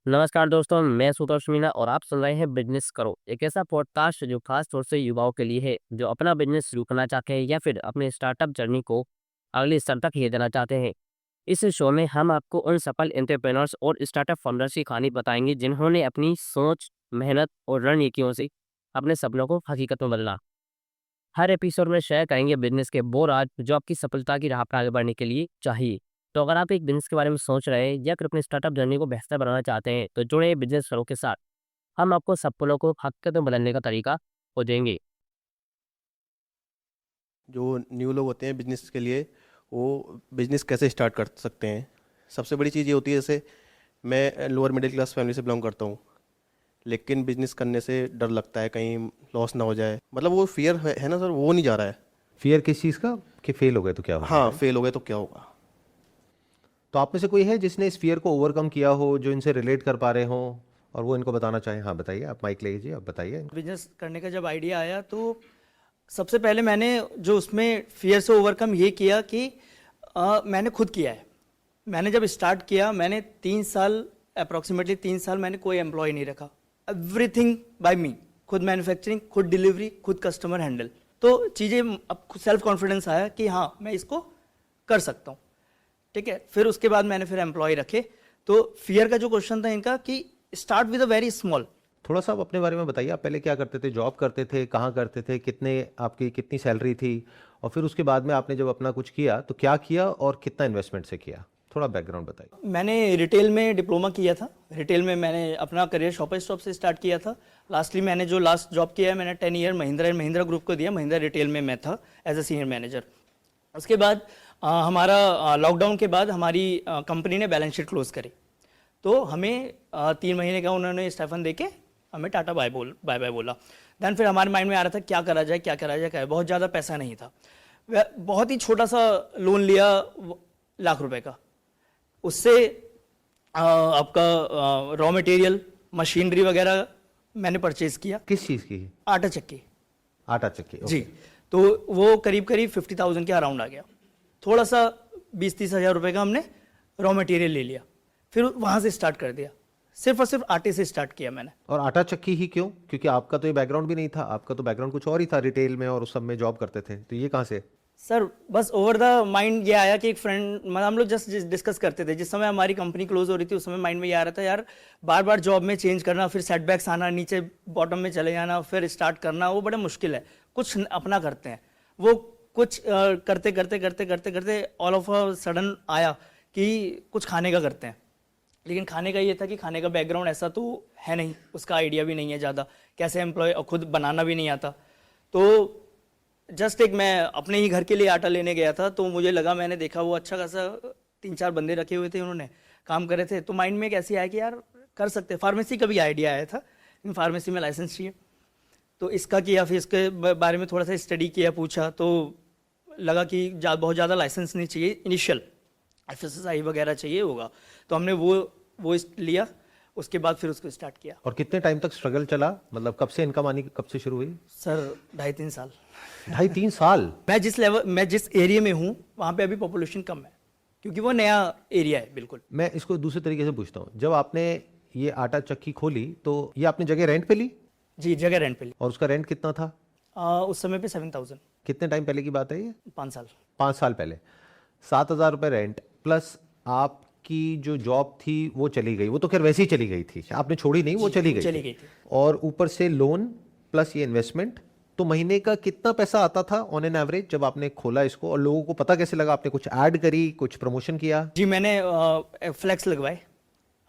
नमस्कार दोस्तों, मैं सुतोष मीणा और आप सुन रहे हैं बिजनेस करो, एक ऐसा पॉडकास्ट जो खास तौर से युवाओं के लिए है जो अपना बिजनेस शुरू करना चाहते हैं या फिर अपने स्टार्टअप जर्नी को अगले स्तर तक ले जाना चाहते हैं। इस शो में हम आपको उन सफल एंटरप्रेन्योर्स और स्टार्टअप फाउंडर्स की कहानी बताएंगे जिन्होंने अपनी सोच, मेहनत और रणनीतियों से अपने सपनों को हकीकत में बदला। हर एपिसोड में शेयर करेंगे बिजनेस के वो राज जो आपकी सफलता की राह पर आगे बढ़ने के लिए चाहिए। तो अगर आप एक बिजनेस के बारे में सोच रहे हैं या फिर अपने स्टार्टअप जर्नी को बेहतर बनाना चाहते हैं तो जुड़े बिजनेस करो के साथ। हम आपको सपनों को हकीकत में बदलने का तरीका खोजेंगे। जो न्यू लोग होते हैं बिजनेस के लिए, वो बिजनेस कैसे स्टार्ट कर सकते हैं। सबसे बड़ी चीज़ ये होती है, जैसे मैं लोअर मिडिल क्लास फैमिली से बिलोंग करता हूँ, लेकिन बिजनेस करने से डर लगता है कहीं लॉस ना हो जाए। मतलब वो फियर है ना सर, वो नहीं जा रहा है। फियर किस चीज़ का कि फेल हो गए तो क्या होगा? हाँ, फेल हो गए तो क्या होगा। तो आप में से कोई है जिसने इस फियर को ओवरकम किया हो, जो इनसे रिलेट कर पा रहे हो और वो इनको बताना चाहें? हाँ बताइए, आप माइक ले लीजिए, आप बताइए। बिजनेस करने का जब आइडिया आया तो सबसे पहले मैंने जो उसमें फियर से ओवरकम ये किया कि मैंने खुद किया है। मैंने जब स्टार्ट किया, मैंने 3 साल, अप्रॉक्सीमेटली 3 साल मैंने कोई एम्प्लॉय नहीं रखा। एवरीथिंग बाय मी, खुद मैन्युफैक्चरिंग, खुद डिलीवरी, खुद कस्टमर हैंडल। तो चीज़ें अब सेल्फ कॉन्फिडेंस आया कि हाँ मैं इसको कर सकता हूँ। ठीक है, फिर उसके बाद मैंने फिर एम्प्लॉय रखे। तो फियर का जो क्वेश्चन था इनका कि start with a very small. थोड़ा सा आप अपने बारे में बताइए। आप पहले क्या करते थे? जॉब करते थे? कहाँ करते थे? आपकी कितनी सैलरी थी? और फिर उसके बाद में आपने जब अपना कुछ किया तो क्या किया और कितना इन्वेस्टमेंट से किया? थोड़ा बैकग्राउंड बताइए। मैंने रिटेल में डिप्लोमा किया था। रिटेल में मैंने अपना करियर शॉपर स्टॉप से स्टार्ट किया था। लास्टली मैंने जो लास्ट जॉब किया है, मैंने 10 year Mahindra and Mahindra group को दिया। महिंद्रा रिटेल में मैं था एज ए सीनियर मैनेजर। उसके बाद हमारा लॉकडाउन के बाद हमारी कंपनी ने बैलेंस शीट क्लोज करी। तो हमें 3 महीने का उन्होंने स्टेफन दे के हमें टाटा बाय बाय बोला। देन फिर हमारे माइंड में आ रहा था क्या करा जाए, क्या करा जाए, क्या। बहुत ज़्यादा पैसा नहीं था। बहुत ही छोटा सा लोन लिया, ₹1,00,000 का। उससे आपका रॉ मटेरियल, मशीनरी वगैरह मैंने परचेज किया। किस चीज़ की? आटा चक्की। आटा चक्की, जी। ओके। तो वो करीब करीब 50,000 के अराउंड आ गया। थोड़ा सा 20-30 हज़ार रुपये का हमने रॉ मटेरियल ले लिया, फिर वहाँ से स्टार्ट कर दिया। सिर्फ और सिर्फ आटे से स्टार्ट किया मैंने। और आटा चक्की ही क्यों? क्योंकि आपका तो ये बैकग्राउंड भी नहीं था, आपका तो बैकग्राउंड कुछ और ही था, रिटेल में और उस सब में जॉब करते थे, तो ये कहाँ से? सर बस ओवर द माइंड ये आया कि एक फ्रेंड, मतलब हम लोग जस्ट डिस्कस करते थे जिस समय हमारी कंपनी क्लोज हो रही थी। उस समय माइंड में ये आ रहा था यार, बार बार जॉब में चेंज करना, फिर सेटबैक्स आना, नीचे बॉटम में चले जाना, फिर स्टार्ट करना, वो बड़ा मुश्किल है। कुछ अपना करते हैं। वो कुछ करते करते करते करते करते ऑल ऑफ अ सडन आया कि कुछ खाने का करते हैं। लेकिन खाने का ये था कि खाने का बैकग्राउंड ऐसा तो है नहीं, उसका आइडिया भी नहीं है ज़्यादा, कैसे एम्प्लॉय, और खुद बनाना भी नहीं आता। तो जस्ट एक मैं अपने ही घर के लिए आटा लेने गया था, तो मुझे लगा, मैंने देखा वो अच्छा खासा 3-4 बंदे रखे हुए थे, उन्होंने काम करे थे। तो माइंड में एक ऐसी आया कि यार कर सकते। फार्मेसी का भी आइडिया आया था, लेकिन फार्मेसी में लाइसेंस चाहिए। तो इसका किया, फिर इसके बारे में थोड़ा सा स्टडी किया, पूछा, तो लगा कि बहुत ज़्यादा लाइसेंस नहीं चाहिए, इनिशियल FSSAI वगैरह चाहिए होगा। तो हमने वो लिया। उसके बाद फिर उसको स्टार्ट किया। और कितने टाइम तक स्ट्रगल चला? मतलब कब से इनकम आनी, कब से शुरू हुई? सर 2.5-3 साल। 2.5-3 साल? मैं जिस एरिया में हूँ वहाँ पे अभी पॉपुलेशन कम है, क्योंकि वो नया एरिया है बिल्कुल। मैं इसको दूसरे तरीके से पूछता हूँ। जब आपने ये आटा चक्की खोली तो ये आपने जगह रेंट पे ली? जी, जगह रेंट पे ली। और उसका रेंट कितना था? उस समय पे 7,000। कितने टाइम पहले की बात है ये? 5 साल। 5 साल पहले। 7,000 रुपये रेंट प्लस आपकी जो जॉब थी वो चली गई। वो तो खैर वैसे ही चली गई थी, आपने छोड़ी नहीं, वो चली गई थी। और ऊपर से लोन प्लस ये इन्वेस्टमेंट। तो महीने का कितना पैसा आता था ऑन एन एवरेज जब आपने खोला इसको? और लोगों को पता कैसे लगा? आपने कुछ ऐड करी, कुछ प्रमोशन किया? जी, मैंने फ्लैक्स लगवाए,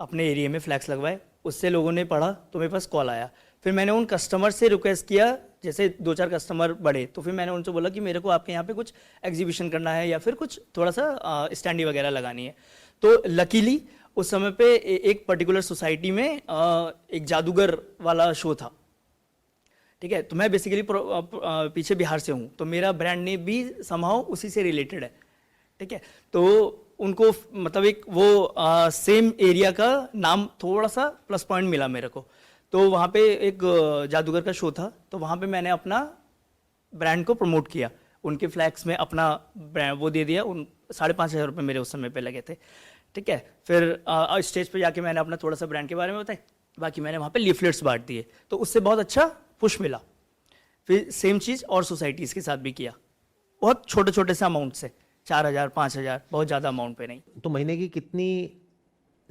अपने एरिया में फ्लैक्स लगवाए। उससे लोगों ने पढ़ा तो मेरे पास कॉल आया। फिर मैंने उन कस्टमर से रिक्वेस्ट किया, जैसे 2-4 कस्टमर बढ़े, तो फिर मैंने उनसे बोला कि मेरे को आपके यहाँ पे कुछ एग्जीबिशन करना है या फिर कुछ थोड़ा सा स्टैंडी वगैरह लगानी है। तो लकीली उस समय पे एक पर्टिकुलर सोसाइटी में एक जादूगर वाला शो था। ठीक है, तो मैं बेसिकली पीछे बिहार से हूँ, तो मेरा ब्रांड नेम भी समहाउ उसी से रिलेटेड है। ठीक है, तो उनको मतलब एक वो सेम एरिया का नाम थोड़ा सा प्लस पॉइंट मिला मेरे को। तो वहाँ पे एक जादूगर का शो था, तो वहाँ पे मैंने अपना ब्रांड को प्रमोट किया। उनके फ्लैक्स में अपना ब्रांड वो दे दिया। उन 5,500 रुपये मेरे उस समय पे लगे थे। ठीक है। फिर स्टेज पे जाके मैंने अपना थोड़ा सा ब्रांड के बारे में बताया, बाकी मैंने वहाँ पे लीफलेट्स बांट दिए, तो उससे बहुत अच्छा पुश मिला। फिर सेम चीज़ और सोसाइटीज़ के साथ भी किया, बहुत छोटे छोटे से अमाउंट से, 4,000 5,000, बहुत ज़्यादा अमाउंट पे नहीं। तो महीने की कितनी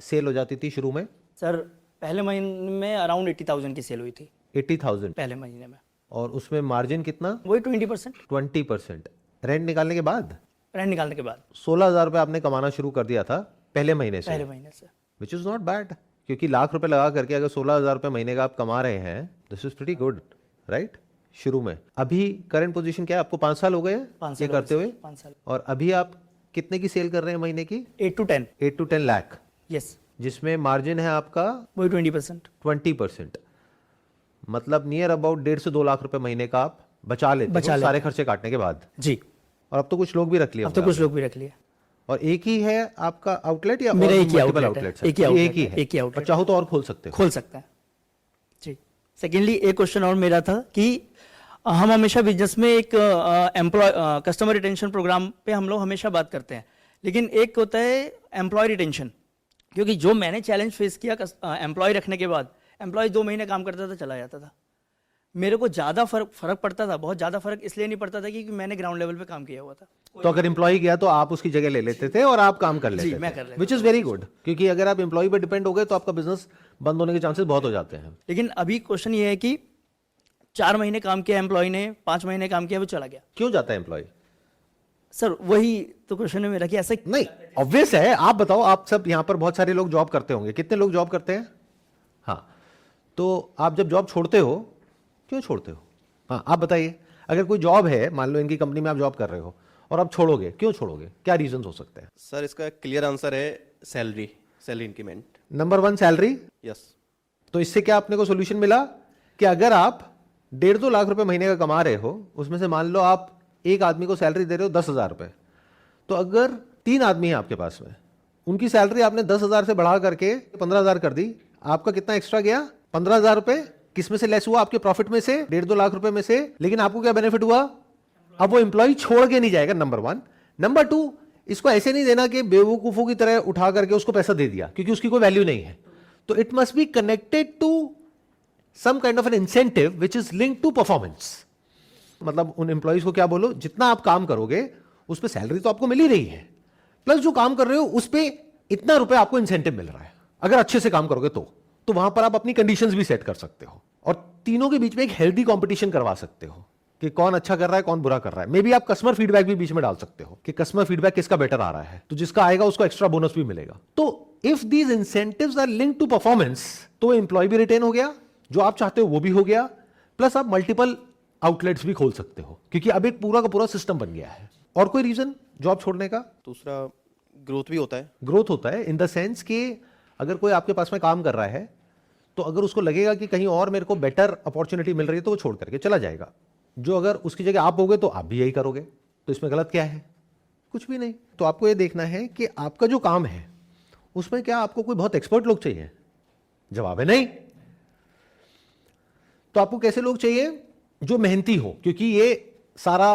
सेल हो जाती थी शुरू में? सर पहले महीने में अराउंड 80,000 की सेल हुई थी 80,000। पहले महीने में। और उसमें मार्जिन कितना? वही 20%। 20%। रेंट निकालने के बाद रेंट निकालने के बाद 16,000 रुपये आपने कमाना शुरू कर दिया था पहले महीने से, पहले महीने से। विच इज़ नॉट बैड, क्योंकि लाख रुपए लगा करके अगर 16,000 रुपये महीने का आप कमा रहे हैं, this is pretty good, right? शुरू में। अभी करंट पोजीशन क्या है? आपको 5 साल हो गए हैं 5 ये साल करते हुए? 5 साल। और अभी आप कितने की सेल कर रहे हैं महीने की? 8 to 10। 8 to 10 लाख, यस, जिसमें मार्जिन है आपका वही 20%। 20%। मतलब नियर अबाउट 1.5 से 2 लाख रुपए महीने का आप बचा लेते हो सारे खर्चे काटने के बाद। जी। और अब तो कुछ लोग भी रख लिए अब तो होंगे कुछ लोग भी रख लिए। और एक ही है आपका आउटलेट या मेरा और एक ही multiple आउटलेट है, outlets हैं? एक ही आउटलेट एक ही है, है, एक ही आउटलेट और चाहो तो और खोल सकते हो। खोल सकते हैं जी। सेकेंडली एक क्वेश्चन और मेरा था कि हम हमेशा बिजनेस में एक कस्टमर रिटेंशन प्रोग्राम पे हम लोग हमेशा बात करते हैं, लेकिन एक होता है एम्प्लॉय रिटेंशन, क्योंकि जो मैंने चैलेंज फेस किया एम्प्लॉय रखने के बाद, एम्प्लॉय 2 महीने काम करता था चला जाता था। मेरे को ज़्यादा फर्क पड़ता था, बहुत ज़्यादा फर्क इसलिए नहीं पड़ता था क्योंकि मैंने ग्राउंड लेवल पे काम किया हुआ था। तो अगर एम्प्लॉय गया तो आप उसकी जगह ले लेते थे और आप काम कर लेते थे, मैं कर लेता विच इज वेरी गुड, क्योंकि अगर आप एम्प्लॉय पे डिपेंड हो गए तो आपका बिजनेस बंद होने के चांसेस बहुत हो जाते हैं। लेकिन अभी क्वेश्चन ये है कि 4 महीने काम किया एम्प्लॉय ने, 5 महीने काम किया, वो चला गया। क्यों जाता है एम्प्लॉय? सर वही तो क्वेश्चन है मेरा कि ऐसा नहीं, ऑब्वियस है। आप बताओ, आप सब यहाँ पर बहुत सारे लोग जॉब करते होंगे, कितने लोग जॉब करते हैं? हाँ, तो आप जब जॉब छोड़ते हो, क्यों छोड़ते हो? हाँ, आप बताइए। अगर कोई जॉब है, मान लो इनकी कंपनी में आप जॉब कर रहे हो और आप छोड़ोगे, क्यों छोड़ोगे? क्या रीजन हो सकते हैं? सर इसका क्लियर आंसर है salary increment. Number 1 salary. Yes. तो इससे क्या अपने को सोल्यूशन मिला कि अगर आप 1.5-2 लाख रुपए महीने का कमा रहे हो, उसमें से मान लो आप एक आदमी को सैलरी दे रहे हो 10,000 रुपए, तो अगर 3 आदमी हैं आपके पास में, उनकी सैलरी आपने 10,000 से बढ़ा करके 15,000 कर दी, आपका कितना एक्स्ट्रा गया? 15,000 रुपए। किस में से लेस हुआ? आपके प्रॉफिट में से, 1.5-2 लाख रुपए में से। लेकिन आपको क्या बेनिफिट हुआ? अब वो एम्प्लॉय छोड़ के नहीं जाएगा, नंबर 1। नंबर 2, इसको ऐसे नहीं देना कि बेवकूफों की तरह उठा करके उसको पैसा दे दिया, क्योंकि उसकी कोई वैल्यू नहीं है। तो it must be connected to some kind of an incentive which is linked to performance. मतलब उन एम्प्लॉयज को क्या बोलो, जितना आप काम करोगे उस पर सैलरी तो आपको मिल ही रही है, प्लस जो काम कर रहे हो उस पर इतना रुपए आपको इंसेंटिव मिल रहा है। अगर अच्छे से काम करोगे तो वहां पर आप अपनी कंडीशंस भी सेट कर सकते हो और तीनों के बीच में एक हेल्दी कंपटीशन करवा सकते हो कि कौन अच्छा कर रहा है, कौन बुरा कर रहा है। मे बी आप कस्टमर फीडबैक भी बीच में डाल सकते हो कि कस्टमर फीडबैक किसका बेटर आ रहा है, तो जिसका आएगा उसको एक्स्ट्रा बोनस भी मिलेगा। तो if these incentives are linked to performance, तो एम्प्लॉय भी रिटेन हो गया, जो आप चाहते हो वो भी हो गया, प्लस आप मल्टीपल आउटलेट्स भी खोल सकते हो, क्योंकि अब एक पूरा का पूरा सिस्टम बन गया है। और कोई रीजन जॉब छोड़ने का? दूसरा ग्रोथ भी होता है। ग्रोथ होता है इन द सेंस कि अगर कोई आपके पास में काम कर रहा है, तो अगर उसको लगेगा कि कहीं और मेरे को बेटर अपॉर्चुनिटी मिल रही है, तो वो छोड़ करके चला जाएगा। जो अगर उसकी जगह आप होगे तो आप भी यही करोगे, तो इसमें गलत क्या है? कुछ भी नहीं। तो आपको ये देखना है कि आपका जो काम है उसमें क्या आपको कोई बहुत एक्सपर्ट लोग चाहिए? जवाब है नहीं। तो आपको कैसे लोग चाहिए? जो मेहनती हो, क्योंकि ये सारा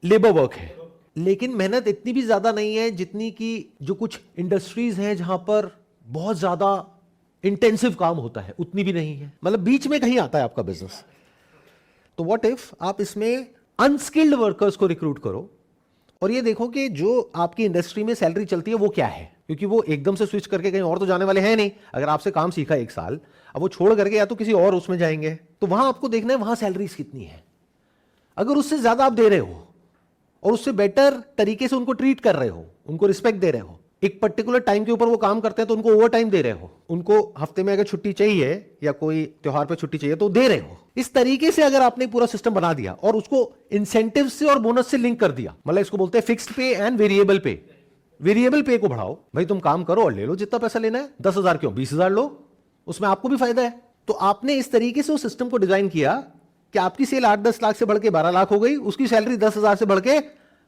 लेबर वर्क है, लेकिन मेहनत इतनी भी ज्यादा नहीं है जितनी कि जो कुछ इंडस्ट्रीज हैं जहां पर बहुत ज्यादा इंटेंसिव काम होता है, उतनी भी नहीं है। मतलब बीच में कहीं आता है आपका बिजनेस। तो व्हाट इफ आप इसमें अनस्किल्ड वर्कर्स को रिक्रूट करो और ये देखो कि जो आपकी इंडस्ट्री में सैलरी चलती है वो क्या है, क्योंकि वो एकदम से स्विच करके कहीं और तो जाने वाले हैं नहीं। अगर आपसे काम सीखा 1 साल, अब वो छोड़ करके या तो किसी और उसमें जाएंगे, तो वहां आपको देखना है वहां सैलरीज कितनी है। अगर उससे ज्यादा आप दे रहे हो और उससे बेटर तरीके से उनको ट्रीट कर रहे हो, उनको रिस्पेक्ट दे रहे हो, एक पर्टिकुलर टाइम के ऊपर वो काम करते हैं तो उनको ओवर टाइम दे रहे हो, उनको हफ्ते में अगर छुट्टी चाहिए या कोई त्योहार पे छुट्टी चाहिए तो दे रहे हो, इस तरीके से अगर आपने पूरा सिस्टम बना दिया और उसको इंसेंटिव से और बोनस से लिंक कर दिया, मतलब इसको बोलते हैं फिक्स्ड पे एंड वेरिएबल पे। वेरिएबल पे को बढ़ाओ, भाई तुम काम करो और ले लो जितना पैसा लेना है, 10,000 क्यों 20,000 लो, उसमें आपको भी फायदा है। तो आपने इस तरीके से उस सिस्टम को डिजाइन किया कि आपकी सेल 8-10 लाख से बढ़ के 12 लाख हो गई, उसकी सैलरी 10,000 से बढ़ के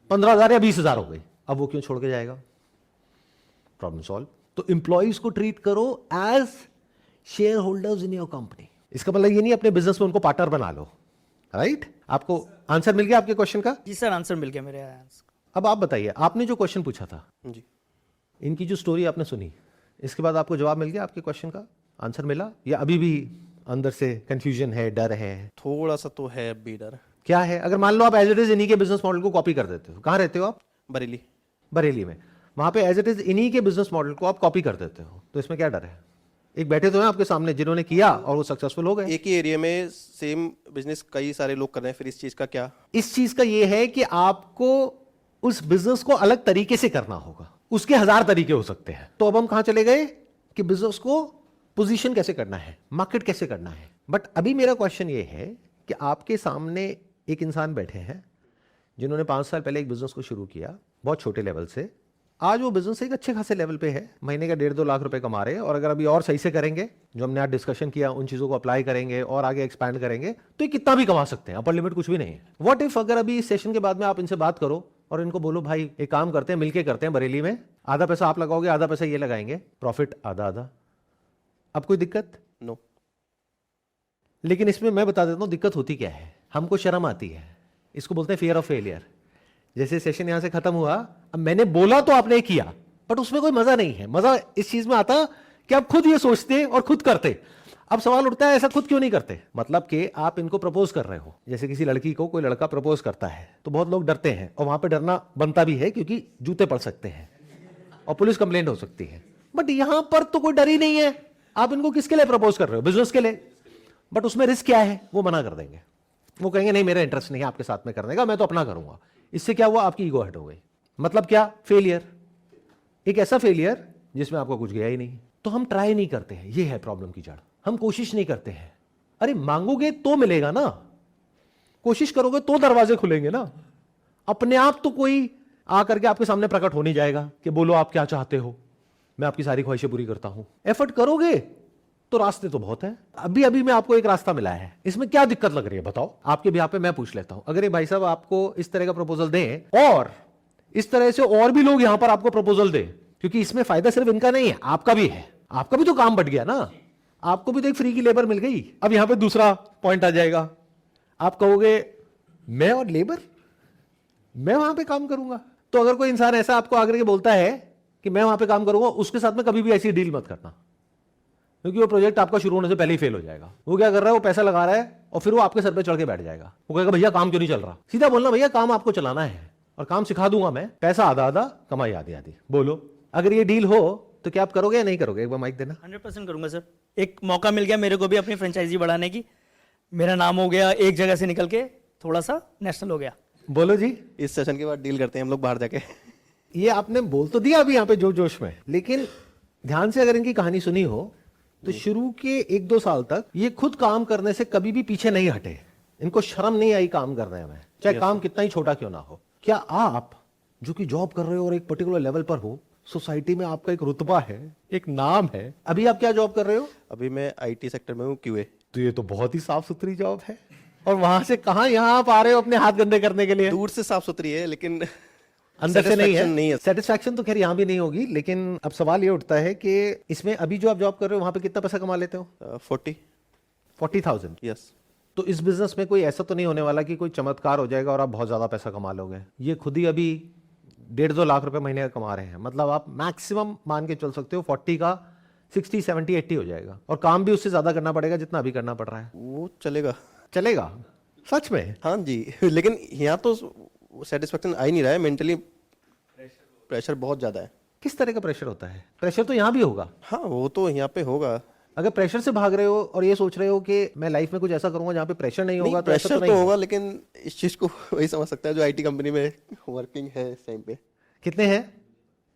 15,000 या 20,000 हो गई। अब वो क्यों छोड़ के जाएगा? Problem solve. तो एम्प्लॉइज को ट्रीट करो as shareholders in your company. इसका मतलब ये नहीं अपने बिजनेस में उनको पार्टनर बना लो, राइट? आपको आंसर मिल गया आपके क्वेश्चन का? जी सर, आंसर मिल गया मेरे आंसर। अब आप बताइए, आपने जो क्वेश्चन पूछा था जी इनकी जो स्टोरी आपने सुनी, इसके बाद आपको जवाब मिल गया, आपके क्वेश्चन का आंसर मिला, या अभी भी अंदर से कंफ्यूजन है, डर है? थोड़ा सा तो है अभी डर। क्या है? अगर मान लो आप एज इट इज इन्हीं के बिजनेस मॉडल को कॉपी कर देते हो, कहाँ रहते हो आप? बरेली। बरेली में। वहां पे एज इट इज इन्हीं के बिजनेस मॉडल को आप कॉपी कर देते हो, तो इसमें क्या डर है? एक बैठे तो हैं आपके सामने जिन्होंने किया और वो सक्सेसफुल हो गए। एक ही एरिया में सेम बिजनेस कई सारे लोग कर रहे हैं, फिर इस चीज़ का क्या? इस चीज का ये है कि आपको उस बिजनेस को अलग तरीके से करना होगा, उसके 1000 तरीके हो सकते हैं। तो अब हम कहां चले गए कि बिजनेस को पोजीशन कैसे करना है, मार्केट कैसे करना है। बट अभी मेरा क्वेश्चन ये है कि आपके सामने एक इंसान बैठे हैं जिन्होंने 5 साल पहले एक बिजनेस को शुरू किया बहुत छोटे लेवल से, आज वो बिजनेस एक अच्छे खासे लेवल पे है, महीने का 1.5-2 लाख रुपए कमा रहे हैं, और अगर अभी और सही से करेंगे, जो हमने आज डिस्कशन किया उन चीजों को अप्लाई करेंगे और आगे एक्सपैंड करेंगे, तो ये कितना भी कमा सकते हैं, अपर लिमिट कुछ भी नहीं है। व्हाट इफ अगर अभी इस सेशन के बाद में आप इनसे बात करो और इनको बोलो भाई एक काम करते हैं, मिलके करते हैं बरेली में, आधा पैसा आप लगाओगे, आधा पैसा ये लगाएंगे, प्रॉफिट आधा आधा। अब कोई दिक्कत? नो। लेकिन इसमें मैं बता देता हूं दिक्कत होती क्या है। हमको शर्म आती है, इसको बोलते हैं फियर ऑफ फेलियर। जैसे सेशन यहां से खत्म हुआ, अब मैंने बोला तो आपने किया, बट उसमें कोई मजा नहीं है। मजा इस चीज में आता कि आप खुद ये सोचते और खुद करते। अब सवाल उठता है ऐसा खुद क्यों नहीं करते? मतलब कि आप इनको प्रपोज कर रहे हो, जैसे किसी लड़की को कोई लड़का प्रपोज करता है तो बहुत लोग डरते हैं, और वहां पे डरना बनता भी है क्योंकि जूते पड़ सकते हैं और पुलिस कंप्लेंट हो सकती है। बट यहां पर तो कोई डर ही नहीं है। आप इनको किसके लिए प्रपोज कर रहे हो? बिजनेस के लिए। बट उसमें रिस्क क्या है? वो मना कर देंगे, वो कहेंगे नहीं मेरा इंटरेस्ट नहीं है आपके साथ में करने का, मैं तो अपना करूंगा। इससे क्या हुआ? आपकी ईगो हर्ट हो गई। मतलब क्या? फेलियर। एक ऐसा फेलियर जिसमें आपको कुछ गया ही नहीं। तो हम ट्राई नहीं करते हैं, ये है प्रॉब्लम की जड़। हम कोशिश नहीं करते हैं। अरे मांगोगे तो मिलेगा ना, कोशिश करोगे तो दरवाजे खुलेंगे ना। अपने आप तो कोई आकर के आपके सामने प्रकट हो नहीं जाएगा कि बोलो आप क्या चाहते हो, मैं आपकी सारी ख्वाहिशें पूरी करता हूं। एफर्ट करोगे तो रास्ते तो बहुत है। अभी अभी में आपको एक रास्ता मिला है, इसमें क्या दिक्कत लग रही है बताओ? आपके बिहाफ पे मैं पूछ लेता हूं, अगर ये भाई साहब आपको इस तरह का प्रपोजल दें और इस तरह से और भी लोग यहां पर आपको प्रपोजल दें, क्योंकि इसमें फायदा सिर्फ इनका नहीं है, आपका भी है। आपका भी तो काम बढ़ गया ना, आपको भी तो एक फ्री की लेबर मिल गई। अब यहां पे दूसरा पॉइंट आ जाएगा, आप कहोगे मैं और लेबर, मैं वहां पे काम करूंगा। तो अगर कोई इंसान ऐसा आपको आकर के बोलता है कि मैं वहां पे काम करूंगा, उसके साथ में कभी भी ऐसी डील मत करना, क्योंकि वो प्रोजेक्ट आपका शुरू होने से पहले ही फेल हो जाएगा। वो क्या कर रहा है? वो पैसा लगा रहा है और फिर वो आपके सर पे चढ़ के बैठ जाएगा। वो कहेगा भैया काम क्यों नहीं चल रहा? सीधा बोलना भैया काम आपको चलाना है और काम सिखा दूंगा मैं, पैसा आधा आधा, कमाई आधी आधी। बोलो अगर ये डील हो तो क्या आप करोगे या नहीं करोगे? एक बार माइक देना। 100% करूंगा सर। एक मौका मिल गया मेरे को भी अपनी फ्रेंचाइजी बढ़ाने की, मेरा नाम हो गया एक जगह से निकल के थोड़ा सा नेशनल हो गया। बोलो जी। इस सेशन के बाद डील करते हैं हम लोग बाहर जाके। ये आपने बोल तो दिया अभी यहाँ पे जोश जोश में, लेकिन ध्यान से अगर इनकी कहानी सुनी हो तो शुरू के 1-2 साल तक ये खुद काम करने से कभी भी पीछे नहीं हटे। इनको शर्म नहीं आई काम करने में, चाहे काम कितना ही छोटा क्यों ना हो। क्या आप जो कि जॉब कर रहे हो और एक पर्टिकुलर लेवल पर हो, सोसाइटी में आपका एक रुतबा है, एक नाम है, अभी आप क्या जॉब कर रहे हो? अभी मैं आईटी सेक्टर में हूँ, क्यूए। तो ये तो बहुत ही साफ सुथरी जॉब है, और वहां से कहां यहां आप आ रहे हो अपने हाथ गंदे करने के लिए? दूर से साफ सुथरी है लेकिन अंदर से नहीं satisfaction है। सेटिस्फैक्शन तो खैर यहां भी नहीं होगी, लेकिन अब सवाल ये उठता है कि इसमें अभी जो आप जॉब कर रहे हो वहां पे कितना पैसा कमा लेते हो? 40,000। यस। तो इस बिजनेस में कोई ऐसा तो नहीं होने वाला कि कोई चमत्कार हो जाएगा और आप बहुत ज्यादा पैसा कमा लोगे। ये खुद ही अभी 1.5-2 लाख रुपए महीने का कमा रहे हैं, मतलब आप मैक्सिमम मान के चल सकते हो 40 का 60, 70, 80 हो जाएगा, और काम भी उससे ज्यादा करना पड़ेगा जितना अभी करना पड़ रहा है। वो चलेगा। चलेगा सच में? हाँ जी। लेकिन यहाँ तो सेटिस्फेक्शन आ ही नहीं रहा है, मेंटली प्रेशर बहुत ज़्यादा है। किस तरह का प्रेशर होता है? प्रेशर तो यहाँ भी होगा। हाँ वो तो यहाँ पे होगा। अगर प्रेशर से भाग रहे हो और ये सोच रहे हो कि मैं लाइफ में कुछ ऐसा करूंगा जहाँ पे प्रेशर नहीं होगा, तो ऐसा प्रेशर तो तो नहीं होगा, लेकिन इस चीज़ को वही समझ सकता है जो आईटी कंपनी में वर्किंग है इस टाइम पे। कितने हैं?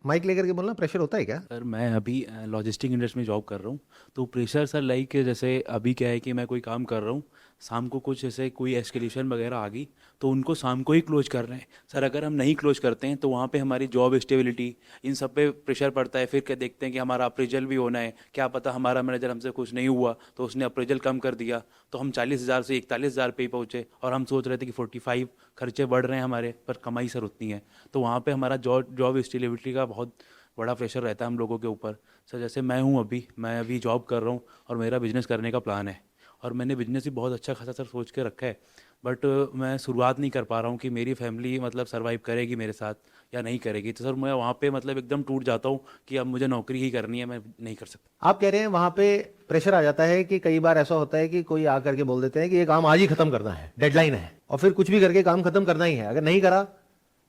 माइक लेकर के बोलना। प्रेशर होता है क्या? सर मैं अभी लॉजिस्टिक इंडस्ट्री में जॉब कर रहा हूँ, तो प्रेशर सर लाइक जैसे अभी क्या है कि मैं कोई काम कर रहा हूँ, शाम को कुछ जैसे कोई एस्केलेशन वगैरह आ गई तो उनको शाम को ही क्लोज कर रहे हैं सर। अगर हम नहीं क्लोज करते हैं तो वहाँ पे हमारी जॉब स्टेबिलिटी इन सब पे प्रेशर पड़ता है। फिर क्या देखते हैं कि हमारा अप्रेजल भी होना है, क्या पता हमारा मैनेजर हमसे कुछ नहीं हुआ तो उसने अप्रेजल कम कर दिया, तो हम 40,000 से 41,000 पे ही पहुँचे, और हम सोच रहे थे कि 45 खर्चे बढ़ रहे हैं हमारे, पर कमाई सर उतनी है। तो वहाँ पर हमारा जॉब स्टेबिलिटी का बहुत बड़ा प्रेशर रहता है हम लोगों के ऊपर सर। जैसे मैं अभी जॉब कर रहा हूँ और मेरा बिजनेस करने का प्लान है, और मैंने बिजनेस भी बहुत अच्छा खासा सर सोच के रखा है। बट मैं शुरुआत नहीं कर पा रहा हूँ कि मेरी फैमिली मतलब सर्वाइव करेगी मेरे साथ या नहीं करेगी। तो सर मैं वहाँ पे मतलब एकदम टूट जाता हूँ कि अब मुझे नौकरी ही करनी है, मैं नहीं कर सकता। आप कह रहे हैं वहां पे प्रेशर आ जाता है कि कई बार ऐसा होता है कि कोई आकर के बोल देते हैं कि ये काम आज ही खत्म करना है, डेडलाइन है, और फिर कुछ भी करके काम खत्म करना ही है। अगर नहीं करा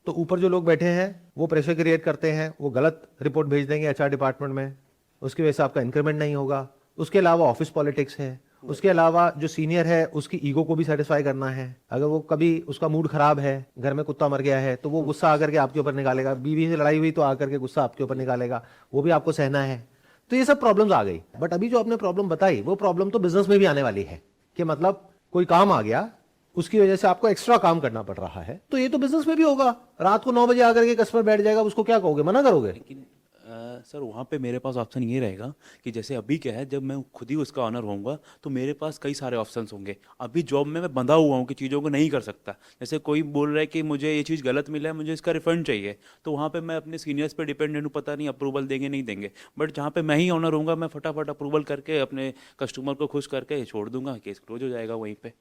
तो ऊपर जो लोग बैठे हैं वो प्रेशर क्रिएट करते हैं, वो गलत रिपोर्ट भेज देंगे एचआर डिपार्टमेंट में, उसकी वजह से आपका इंक्रीमेंट नहीं होगा। उसके अलावा ऑफिस पॉलिटिक्स है, उसके अलावा जो सीनियर है उसकी ईगो को भी सेटिस्फाई करना है। अगर वो कभी उसका मूड खराब है, घर में कुत्ता मर गया है, तो वो गुस्सा आकर के आपके ऊपर निकालेगा। बीवी से लड़ाई हुई तो आकर के गुस्सा आपके ऊपर निकालेगा, वो भी आपको सहना है। तो ये सब प्रॉब्लम्स आ गई। बट अभी जो आपने प्रॉब्लम बताई वो प्रॉब्लम तो बिजनेस में भी आने वाली है कि मतलब कोई काम आ गया, उसकी वजह से आपको एक्स्ट्रा काम करना पड़ रहा है। तो ये तो बिजनेस में भी होगा। रात को 9 बजे आकर के कस्टमर बैठ जाएगा, उसको क्या कहोगे, मना करोगे? लेकिन सर वहाँ पे मेरे पास ऑप्शन ये रहेगा कि जैसे अभी क्या है, जब मैं खुद ही उसका ऑनर होऊंगा तो मेरे पास कई सारे ऑप्शंस होंगे। अभी जॉब में मैं बंधा हुआ हूँ कि चीज़ों को नहीं कर सकता। जैसे कोई बोल रहा है कि मुझे ये चीज़ गलत मिला है, मुझे इसका रिफंड चाहिए, तो वहाँ पे मैं अपने सीनियर्स पे डिपेंडेंट हूँ, पता नहीं अप्रूवल देंगे नहीं देंगे। बट जहाँ पे मैं ही ऑनर होऊंगा, मैं फटाफट अप्रूवल करके अपने कस्टमर को खुश करके छोड़ दूंगा, केस क्लोज हो जाएगा वहीं पर।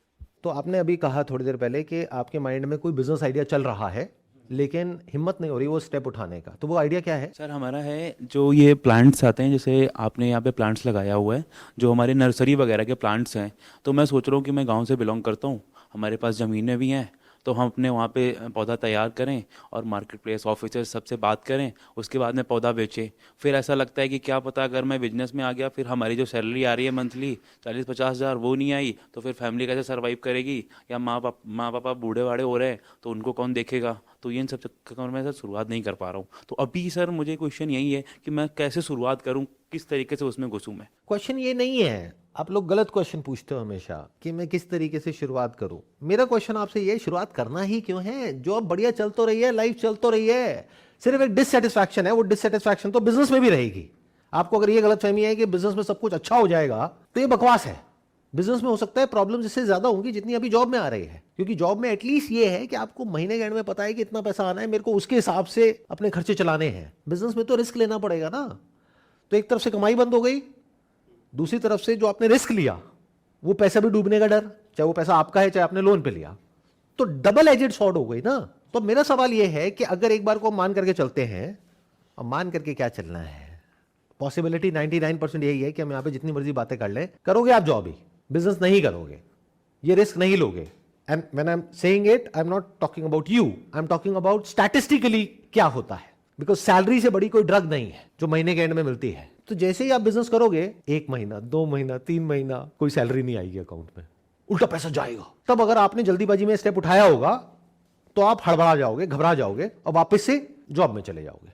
तो आपने अभी कहा थोड़ी देर पहले कि आपके माइंड में कोई बिजनेस आइडिया चल रहा है लेकिन हिम्मत नहीं हो रही वो स्टेप उठाने का, तो वो आइडिया क्या है? सर हमारा है जो ये प्लांट्स आते हैं, जैसे आपने यहाँ पे प्लांट्स लगाया हुआ है, जो हमारे नर्सरी वगैरह के प्लांट्स हैं। तो मैं सोच रहा हूँ कि मैं गांव से बिलोंग करता हूँ, हमारे पास ज़मीनें भी हैं, तो हम अपने वहाँ पे पौधा तैयार करें और मार्केट प्लेस ऑफिसर सबसे बात करें, उसके बाद में पौधा बेचें। फिर ऐसा लगता है कि क्या पता अगर मैं बिजनेस में आ गया, फिर हमारी जो सैलरी आ रही है मंथली 40-50 हज़ार वो नहीं आई, तो फिर फैमिली कैसे सर्वाइव करेगी? या माँ पापा बूढ़े वाड़े हो रहे हैं तो उनको कौन देखेगा? तो ये इन सब चक्कर में सर शुरुआत नहीं कर पा रहा हूँ। तो अभी सर मुझे क्वेश्चन यही है कि मैं कैसे शुरुआत करूँ, किस तरीके से उसमें घुसूँ मैं। क्वेश्चन ये नहीं है, आप लोग गलत क्वेश्चन पूछते हो हमेशा कि मैं किस तरीके से शुरुआत करूं। मेरा क्वेश्चन आपसे ये, शुरुआत करना ही क्यों है? जॉब बढ़िया चल तो रही है, लाइफ चल तो रही है, सिर्फ एक डिससेटिस्फैक्शन है, वो डिससेटिस्फैक्शन तो बिजनेस में भी रहेगी। आपको अगर ये गलतफहमी है कि बिजनेस में सब कुछ अच्छा हो जाएगा तो ये बकवास है। बिजनेस में हो सकता है प्रॉब्लम इससे ज्यादा होंगी जितनी अभी जॉब में आ रही है, क्योंकि जॉब में एटलीस्ट ये है कि आपको महीने के एंड में पता है कि इतना पैसा आना है, मेरे को उसके हिसाब से अपने खर्चे चलाने हैं। बिजनेस में तो रिस्क लेना पड़ेगा ना। तो एक तरफ से कमाई बंद हो गई, दूसरी तरफ से जो आपने रिस्क लिया वो पैसा भी डूबने का डर, चाहे वो पैसा आपका है चाहे आपने लोन पे लिया, तो डबल एजेड सॉर्ड हो गई ना। तो मेरा सवाल ये है कि अगर एक बार को मान करके चलते हैं, और मान करके क्या चलना है, पॉसिबिलिटी 99% यही है कि हम यहां पे जितनी मर्जी बातें कर लें, करोगे आप जॉब ही, बिजनेस नहीं करोगे, ये रिस्क नहीं लोगे। And when I am saying it, I am not talking about you, I am talking about statistically क्या होता है, बिकॉज सैलरी से बड़ी कोई ड्रग नहीं है जो महीने के एंड में मिलती है। तो जैसे ही आप बिजनेस करोगे, 1 महीना 2 महीना 3 महीना कोई सैलरी नहीं आएगी अकाउंट में, उल्टा पैसा जाएगा। तब अगर आपने जल्दीबाजी में स्टेप उठाया होगा तो आप हड़बड़ा जाओगे, घबरा जाओगे और वापस से जॉब में चले जाओगे।